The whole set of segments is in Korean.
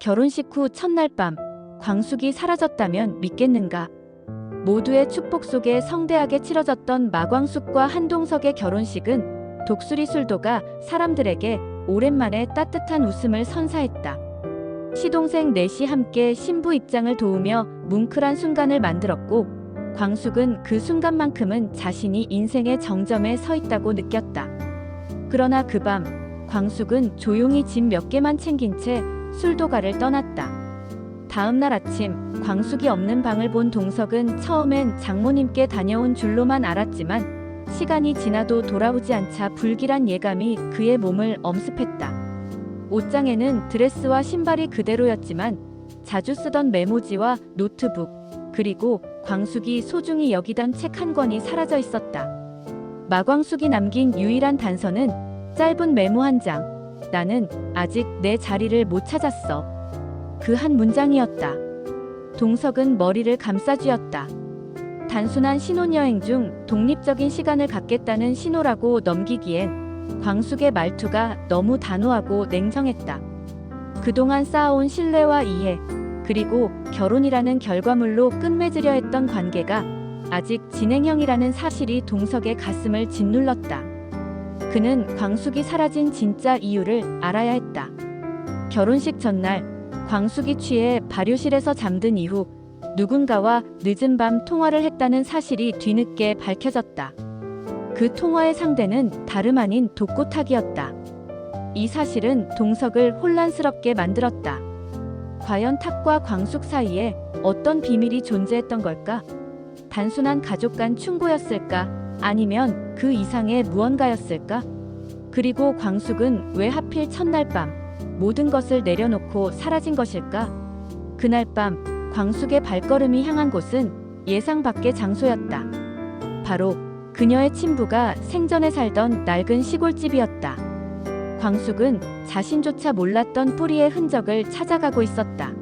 결혼식 후 첫날 밤, 광숙이 사라졌다면 믿겠는가? 모두의 축복 속에 성대하게 치러졌던 마광숙과 한동석의 결혼식은 독수리 술도가 사람들에게 오랜만에 따뜻한 웃음을 선사했다. 시동생 넷이 함께 신부 입장을 도우며 뭉클한 순간을 만들었고, 광숙은 그 순간만큼은 자신이 인생의 정점에 서 있다고 느꼈다. 그러나 그 밤, 광숙은 조용히 짐 몇 개만 챙긴 채 술도가를 떠났다. 다음 날 아침, 광숙이 없는 방을 본 동석은 처음엔 장모님께 다녀온 줄로만 알았지만 시간이 지나도 돌아오지 않자 불길한 예감이 그의 몸을 엄습했다. 옷장에는 드레스와 신발이 그대로였지만 자주 쓰던 메모지와 노트북, 그리고 광숙이 소중히 여기던 책 한 권이 사라져 있었다. 마광숙이 남긴 유일한 단서는 짧은 메모 한 장. 나는 아직 내 자리를 못 찾았어. 그 한 문장이었다. 동석은 머리를 감싸쥐었다. 단순한 신혼여행 중 독립적인 시간을 갖겠다는 신호라고 넘기기엔 광숙의 말투가 너무 단호하고 냉정했다. 그동안 쌓아온 신뢰와 이해, 그리고 결혼이라는 결과물로 끝맺으려 했던 관계가 아직 진행형이라는 사실이 동석의 가슴을 짓눌렀다. 그는 광숙이 사라진 진짜 이유를 알아야 했다. 결혼식 전날, 광숙이 취해 발효실에서 잠든 이후 누군가와 늦은 밤 통화를 했다는 사실이 뒤늦게 밝혀졌다. 그 통화의 상대는 다름 아닌 독고탁이었다. 이 사실은 동석을 혼란스럽게 만들었다. 과연 탁과 광숙 사이에 어떤 비밀이 존재했던 걸까? 단순한 가족 간 충고였을까? 아니면 그 이상의 무언가였을까? 그리고 광숙은 왜 하필 첫날 밤 모든 것을 내려놓고 사라진 것일까? 그날 밤 광숙의 발걸음이 향한 곳은 예상 밖의 장소였다. 바로 그녀의 친부가 생전에 살던 낡은 시골집이었다. 광숙은 자신조차 몰랐던 뿌리의 흔적을 찾아가고 있었다.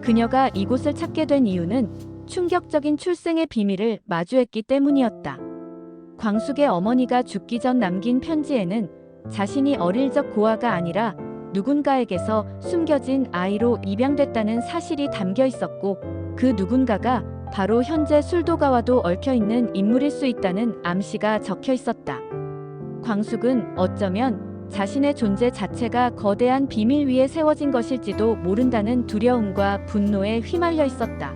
그녀가 이곳을 찾게 된 이유는 충격적인 출생의 비밀을 마주했기 때문이었다. 광숙의 어머니가 죽기 전 남긴 편지에는 자신이 어릴 적 고아가 아니라 누군가에게서 숨겨진 아이로 입양됐다는 사실이 담겨 있었고, 그 누군가가 바로 현재 술도가와도 얽혀있는 인물일 수 있다는 암시가 적혀 있었다. 광숙은 어쩌면 자신의 존재 자체가 거대한 비밀 위에 세워진 것일지도 모른다는 두려움과 분노에 휘말려 있었다.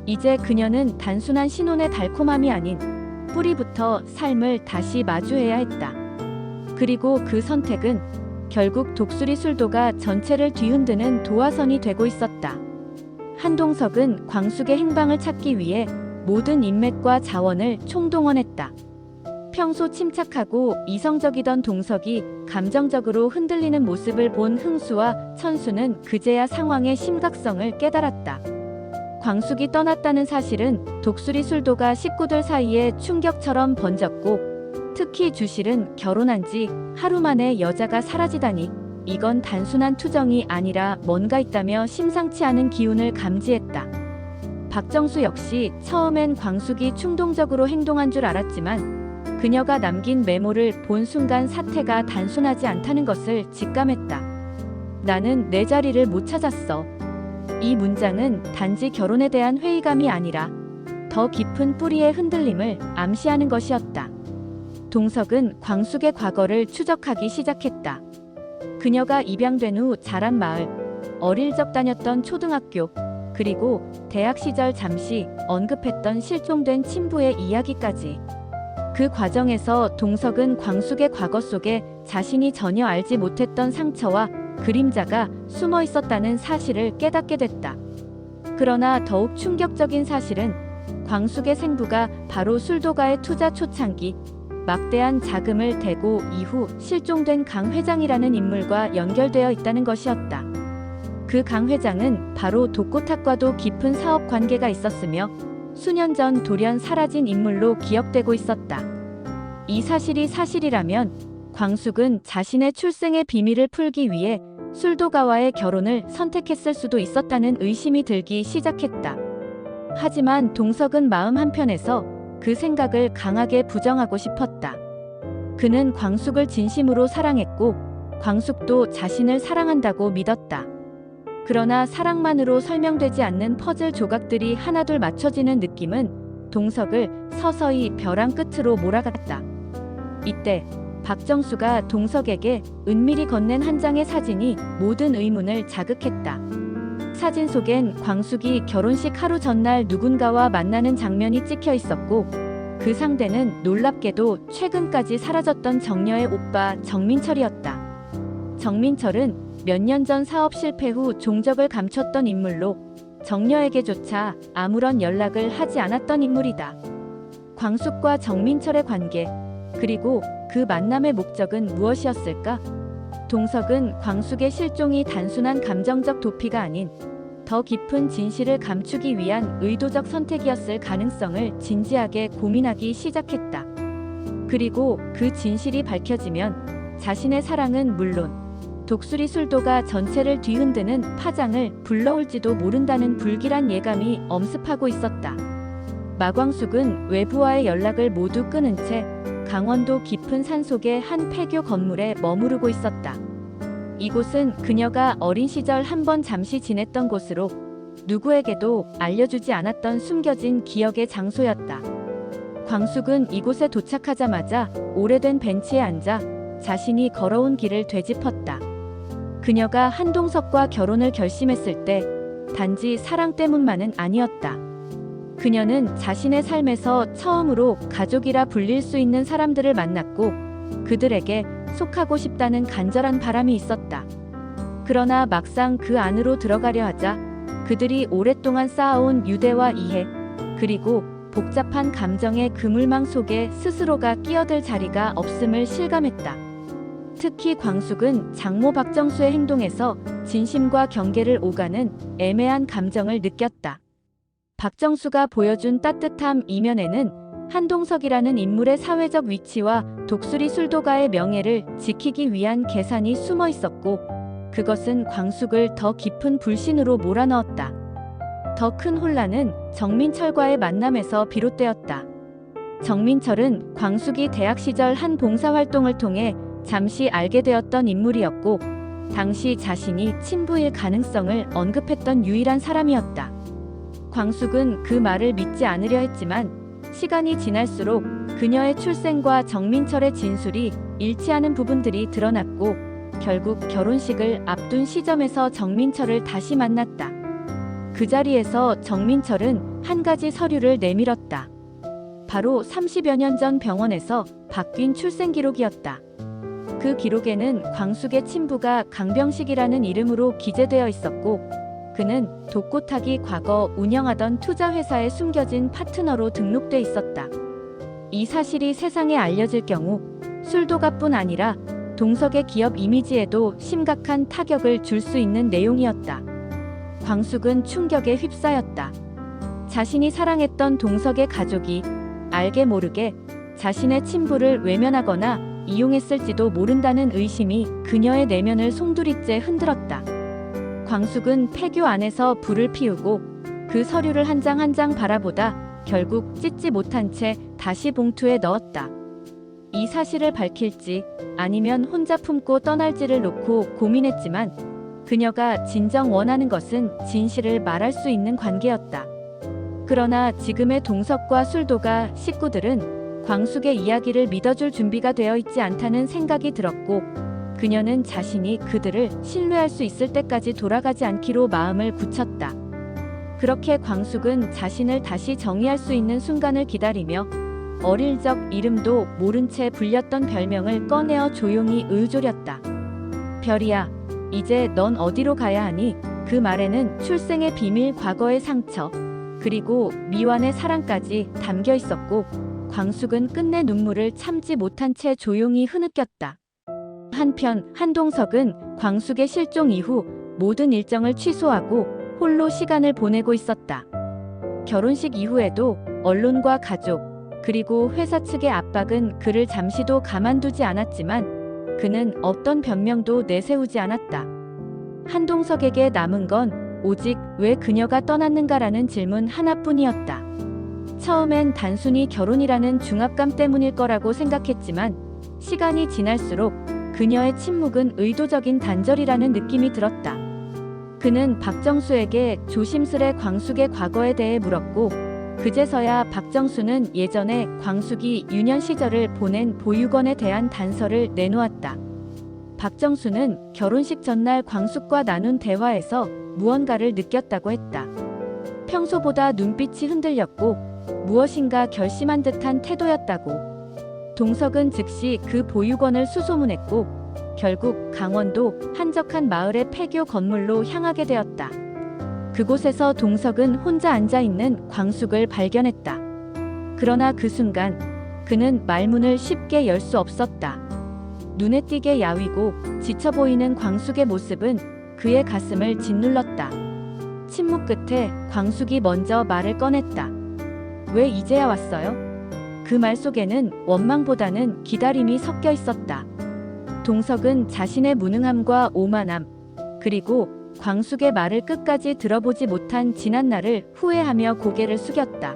이제 그녀는 단순한 신혼의 달콤함이 아닌 뿌리부터 삶을 다시 마주해야 했다. 그리고 그 선택은 결국 독수리 술도가 전체를 뒤흔드는 도화선이 되고 있었다. 한동석은 광숙의 행방을 찾기 위해 모든 인맥과 자원을 총동원했다. 평소 침착하고 이성적이던 동석이 감정적으로 흔들리는 모습을 본 흥수와 천수는 그제야 상황의 심각성을 깨달았다. 광숙이 떠났다는 사실은 독수리 술도가 식구들 사이에 충격처럼 번졌고, 특히 주실은 결혼한 지 하루 만에 여자가 사라지다니, 이건 단순한 투정이 아니라 뭔가 있다며 심상치 않은 기운을 감지했다. 박정수 역시 처음엔 광숙이 충동적으로 행동한 줄 알았지만 그녀가 남긴 메모를 본 순간 사태가 단순하지 않다는 것을 직감했다. 나는 내 자리를 못 찾았어. 이 문장은 단지 결혼에 대한 회의감이 아니라 더 깊은 뿌리의 흔들림을 암시하는 것이었다. 동석은 광숙의 과거를 추적하기 시작했다. 그녀가 입양된 후 자란 마을, 어릴 적 다녔던 초등학교, 그리고 대학 시절 잠시 언급했던 실종된 친부의 이야기까지. 그 과정에서 동석은 광숙의 과거 속에 자신이 전혀 알지 못했던 상처와 그림자가 숨어 있었다는 사실을 깨닫게 됐다. 그러나 더욱 충격적인 사실은 광숙의 생부가 바로 술도가의 투자 초창기 막대한 자금을 대고 이후 실종된 강 회장이라는 인물과 연결되어 있다는 것이었다. 그 강 회장은 바로 독고탁과도 깊은 사업 관계가 있었으며 수년 전 돌연 사라진 인물로 기억되고 있었다. 이 사실이 사실이라면 광숙은 자신의 출생의 비밀을 풀기 위해 술도가와의 결혼을 선택했을 수도 있었다는 의심이 들기 시작했다. 하지만 동석은 마음 한편에서 그 생각을 강하게 부정하고 싶었다. 그는 광숙을 진심으로 사랑했고 광숙도 자신을 사랑한다고 믿었다. 그러나 사랑만으로 설명되지 않는 퍼즐 조각들이 하나둘 맞춰지는 느낌은 동석을 서서히 벼랑 끝으로 몰아갔다. 이때 박정수가 동석에게 은밀히 건넨 한 장의 사진이 모든 의문을 자극했다. 사진 속엔 광숙이 결혼식 하루 전날 누군가와 만나는 장면이 찍혀 있었고, 그 상대는 놀랍게도 최근까지 사라졌던 정려의 오빠 정민철이었다. 정민철은 몇 년 전 사업 실패 후 종적을 감췄던 인물로 정려에게조차 아무런 연락을 하지 않았던 인물이다. 광숙과 정민철의 관계, 그리고 그 만남의 목적은 무엇이었을까? 동석은 광숙의 실종이 단순한 감정적 도피가 아닌 더 깊은 진실을 감추기 위한 의도적 선택이었을 가능성을 진지하게 고민하기 시작했다. 그리고 그 진실이 밝혀지면 자신의 사랑은 물론 독수리 술도가 전체를 뒤흔드는 파장을 불러올지도 모른다는 불길한 예감이 엄습하고 있었다. 마광숙은 외부와의 연락을 모두 끊은 채 강원도 깊은 산속의 한 폐교 건물에 머무르고 있었다. 이곳은 그녀가 어린 시절 한번 잠시 지냈던 곳으로 누구에게도 알려주지 않았던 숨겨진 기억의 장소였다. 광숙은 이곳에 도착하자마자 오래된 벤치에 앉아 자신이 걸어온 길을 되짚었다. 그녀가 한동석과 결혼을 결심했을 때 단지 사랑 때문만은 아니었다. 그녀는 자신의 삶에서 처음으로 가족이라 불릴 수 있는 사람들을 만났고 그들에게 속하고 싶다는 간절한 바람이 있었다. 그러나 막상 그 안으로 들어가려 하자 그들이 오랫동안 쌓아온 유대와 이해, 그리고 복잡한 감정의 그물망 속에 스스로가 끼어들 자리가 없음을 실감했다. 특히 광숙은 장모 박정수의 행동에서 진심과 경계를 오가는 애매한 감정을 느꼈다. 박정수가 보여준 따뜻함 이면에는 한동석이라는 인물의 사회적 위치와 독수리 술도가의 명예를 지키기 위한 계산이 숨어 있었고, 그것은 광숙을 더 깊은 불신으로 몰아넣었다. 더 큰 혼란은 정민철과의 만남에서 비롯되었다. 정민철은 광숙이 대학 시절 한 봉사활동을 통해 잠시 알게 되었던 인물이었고, 당시 자신이 친부일 가능성을 언급했던 유일한 사람이었다. 광숙은 그 말을 믿지 않으려 했지만 시간이 지날수록 그녀의 출생과 정민철의 진술이 일치하는 부분들이 드러났고, 결국 결혼식을 앞둔 시점에서 정민철을 다시 만났다. 그 자리에서 정민철은 한 가지 서류를 내밀었다. 바로 30여 년 전 병원에서 바뀐 출생 기록이었다. 그 기록에는 광숙의 친부가 강병식이라는 이름으로 기재되어 있었고, 그는 독고타기 과거 운영하던 투자회사에 숨겨진 파트너로 등록돼 있었다. 이 사실이 세상에 알려질 경우 술도가뿐 아니라 동석의 기업 이미지에도 심각한 타격을 줄 수 있는 내용이었다. 광숙은 충격에 휩싸였다. 자신이 사랑했던 동석의 가족이 알게 모르게 자신의 친부를 외면하거나 이용했을지도 모른다는 의심이 그녀의 내면을 송두리째 흔들었다. 광숙은 폐교 안에서 불을 피우고 그 서류를 한 장 한 장 바라보다 결국 찢지 못한 채 다시 봉투에 넣었다. 이 사실을 밝힐지 아니면 혼자 품고 떠날지를 놓고 고민했지만 그녀가 진정 원하는 것은 진실을 말할 수 있는 관계였다. 그러나 지금의 동석과 술도가 식구들은 광숙의 이야기를 믿어줄 준비가 되어 있지 않다는 생각이 들었고, 그녀는 자신이 그들을 신뢰할 수 있을 때까지 돌아가지 않기로 마음을 굳혔다. 그렇게 광숙은 자신을 다시 정의할 수 있는 순간을 기다리며 어릴 적 이름도 모른 채 불렸던 별명을 꺼내어 조용히 의조렸다. 별이야, 이제 넌 어디로 가야 하니? 그 말에는 출생의 비밀, 과거의 상처, 그리고 미완의 사랑까지 담겨 있었고, 광숙은 끝내 눈물을 참지 못한 채 조용히 흐느꼈다. 한편 한동석은 광숙의 실종 이후 모든 일정을 취소하고 홀로 시간을 보내고 있었다. 결혼식 이후에도 언론과 가족, 그리고 회사 측의 압박은 그를 잠시도 가만두지 않았지만 그는 어떤 변명도 내세우지 않았다. 한동석에게 남은 건 오직 왜 그녀가 떠났는가라는 질문 하나뿐이었다. 처음엔 단순히 결혼이라는 중압감 때문일 거라고 생각했지만 시간이 지날수록 그녀의 침묵은 의도적인 단절이라는 느낌이 들었다. 그는 박정수에게 조심스레 광숙의 과거에 대해 물었고 그제서야 박정수는 예전에 광숙이 유년 시절을 보낸 보육원에 대한 단서를 내놓았다. 박정수는 결혼식 전날 광숙과 나눈 대화에서 무언가를 느꼈다고 했다. 평소보다 눈빛이 흔들렸고 무엇인가 결심한 듯한 태도였다고. 동석은 즉시 그 보육원을 수소문했고 결국 강원도 한적한 마을의 폐교 건물로 향하게 되었다. 그곳에서 동석은 혼자 앉아있는 광숙을 발견했다. 그러나 그 순간 그는 말문을 쉽게 열 수 없었다. 눈에 띄게 야위고 지쳐 보이는 광숙의 모습은 그의 가슴을 짓눌렀다. 침묵 끝에 광숙이 먼저 말을 꺼냈다. 왜 이제야 왔어요? 그 말 속에는 원망보다는 기다림이 섞여 있었다. 동석은 자신의 무능함과 오만함, 그리고 광숙의 말을 끝까지 들어보지 못한 지난 날을 후회하며 고개를 숙였다.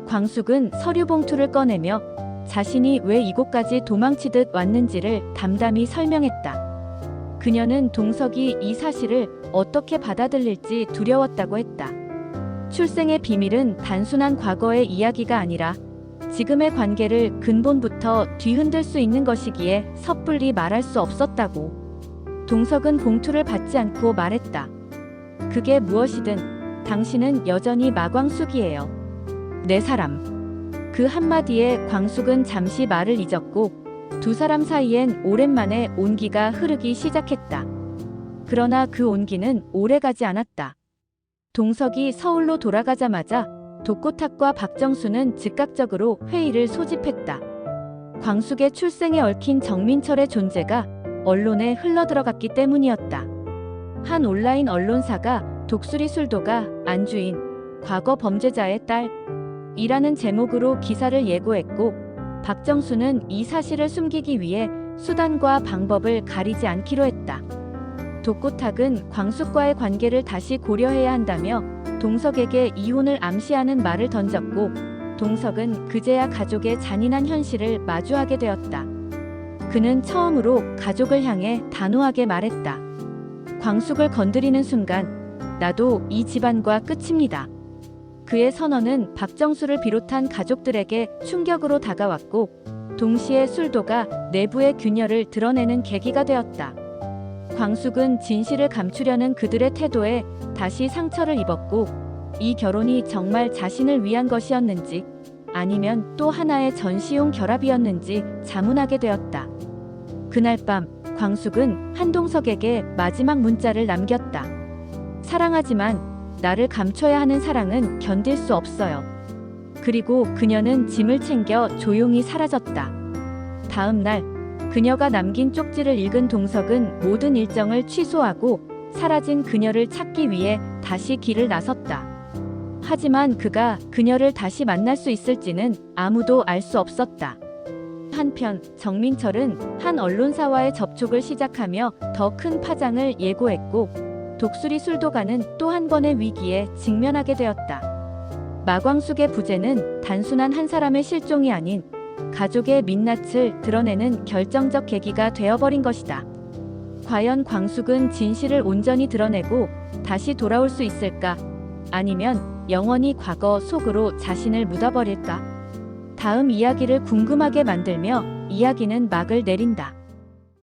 광숙은 서류 봉투를 꺼내며 자신이 왜 이곳까지 도망치듯 왔는지를 담담히 설명했다. 그녀는 동석이 이 사실을 어떻게 받아들일지 두려웠다고 했다. 출생의 비밀은 단순한 과거의 이야기가 아니라 지금의 관계를 근본부터 뒤흔들 수 있는 것이기에 섣불리 말할 수 없었다고. 동석은 봉투를 받지 않고 말했다. 그게 무엇이든 당신은 여전히 마광숙이에요. 내 사람. 그 한마디에 광숙은 잠시 말을 잊었고 두 사람 사이엔 오랜만에 온기가 흐르기 시작했다. 그러나 그 온기는 오래가지 않았다. 동석이 서울로 돌아가자마자 독고탁과 박정수는 즉각적으로 회의를 소집했다. 광숙의 출생에 얽힌 정민철의 존재가 언론에 흘러들어갔기 때문이었다. 한 온라인 언론사가 독수리 술도가 안주인 과거 범죄자의 딸이라는 제목으로 기사를 예고했고 박정수는 이 사실을 숨기기 위해 수단과 방법을 가리지 않기로 했다. 독고탁은 광숙과의 관계를 다시 고려해야 한다며 동석에게 이혼을 암시하는 말을 던졌고 동석은 그제야 가족의 잔인한 현실을 마주하게 되었다. 그는 처음으로 가족을 향해 단호하게 말했다. 광숙을 건드리는 순간 나도 이 집안과 끝입니다. 그의 선언은 박정수를 비롯한 가족들에게 충격으로 다가왔고 동시에 술도가 내부의 균열을 드러내는 계기가 되었다. 광숙은 진실을 감추려는 그들의 태도에 다시 상처를 입었고 이 결혼이 정말 자신을 위한 것이었는지 아니면 또 하나의 전시용 결합이었는지 자문하게 되었다. 그날 밤 광숙은 한동석에게 마지막 문자를 남겼다. 사랑하지만 나를 감춰야 하는 사랑은 견딜 수 없어요. 그리고 그녀는 짐을 챙겨 조용히 사라졌다. 다음 날 그녀가 남긴 쪽지를 읽은 동석은 모든 일정을 취소하고 사라진 그녀를 찾기 위해 다시 길을 나섰다. 하지만 그가 그녀를 다시 만날 수 있을지는 아무도 알 수 없었다. 한편 정민철은 한 언론사와의 접촉을 시작하며 더 큰 파장을 예고했고 독수리 술도가는 또 한 번의 위기에 직면하게 되었다. 마광숙의 부재는 단순한 한 사람의 실종이 아닌 가족의 민낯을 드러내는 결정적 계기가 되어버린 것이다. 과연 광숙은 진실을 온전히 드러내고 다시 돌아올 수 있을까? 아니면 영원히 과거 속으로 자신을 묻어버릴까? 다음 이야기를 궁금하게 만들며 이야기는 막을 내린다.